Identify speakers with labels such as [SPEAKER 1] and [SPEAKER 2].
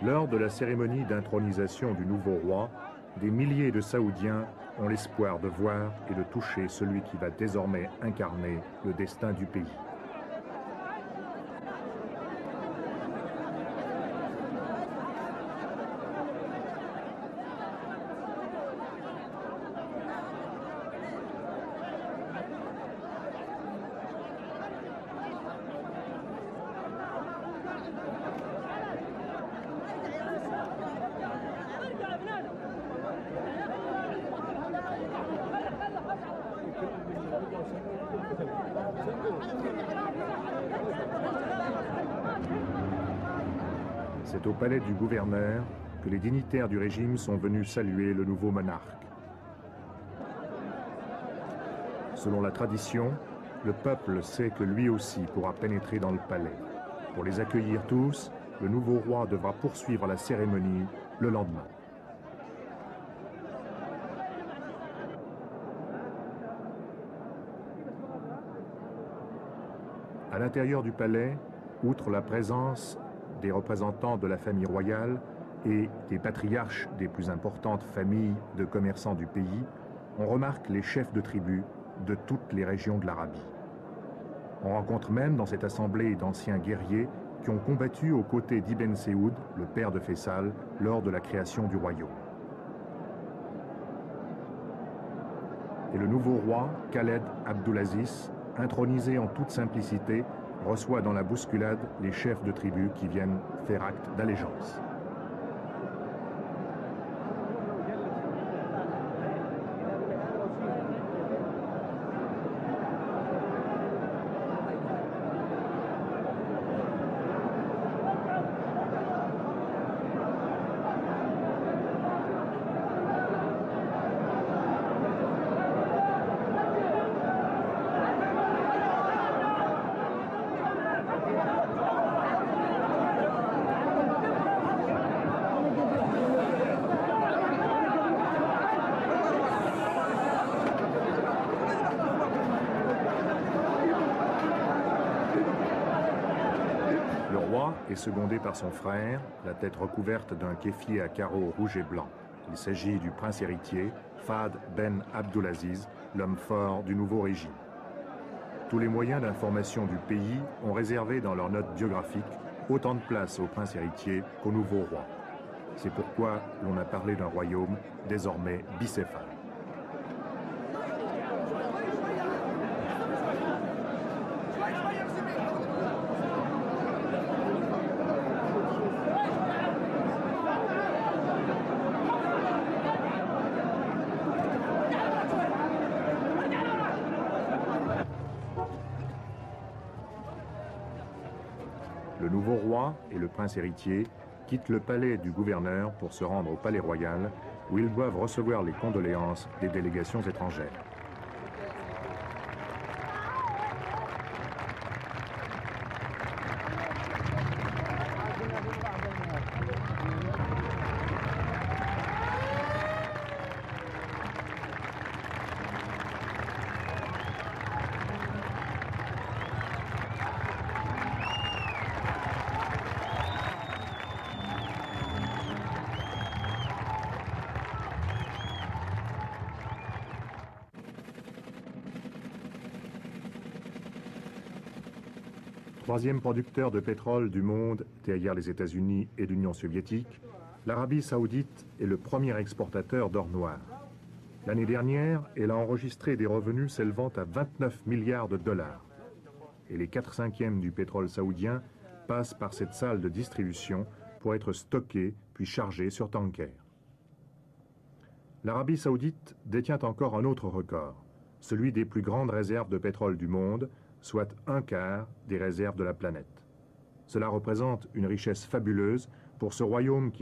[SPEAKER 1] Lors de la cérémonie d'intronisation du nouveau roi, des milliers de Saoudiens ont l'espoir de voir et de toucher celui qui va désormais incarner le destin du pays. C'est au palais du gouverneur que les dignitaires du régime sont venus saluer le nouveau monarque. Selon la tradition, le peuple sait que lui aussi pourra pénétrer dans le palais. Pour les accueillir tous, le nouveau roi devra poursuivre la cérémonie le lendemain. À l'intérieur du palais, outre la présence des représentants de la famille royale et des patriarches des plus importantes familles de commerçants du pays, on remarque les chefs de tribus de toutes les régions de l'Arabie. On rencontre même dans cette assemblée d'anciens guerriers qui ont combattu aux côtés d'Ibn Saoud, le père de Faisal, lors de la création du royaume. Et le nouveau roi, Khaled Abdulaziz, intronisé en toute simplicité, reçoit dans la bousculade les chefs de tribus qui viennent faire acte d'allégeance. Est secondé par son frère, la tête recouverte d'un kéfier à carreaux rouge et blanc. Il s'agit du prince héritier, Fahd Ben Abdulaziz, l'homme fort du nouveau régime. Tous les moyens d'information du pays ont réservé dans leurs notes biographiques autant de place au prince héritier qu'au nouveau roi. C'est pourquoi l'on a parlé d'un royaume désormais bicéphale. Le nouveau roi et le prince héritier quittent le palais du gouverneur pour se rendre au palais royal, où ils doivent recevoir les condoléances des délégations étrangères. Troisième producteur de pétrole du monde, derrière les États-Unis et l'Union soviétique, l'Arabie saoudite est le premier exportateur d'or noir. L'année dernière, elle a enregistré des revenus s'élevant à 29 milliards de dollars. Et les 4/5 du pétrole saoudien passent par cette salle de distribution pour être stockés puis chargés sur tankers. L'Arabie saoudite détient encore un autre record, celui des plus grandes réserves de pétrole du monde, soit 1/4 des réserves de la planète. Cela représente une richesse fabuleuse pour ce royaume qui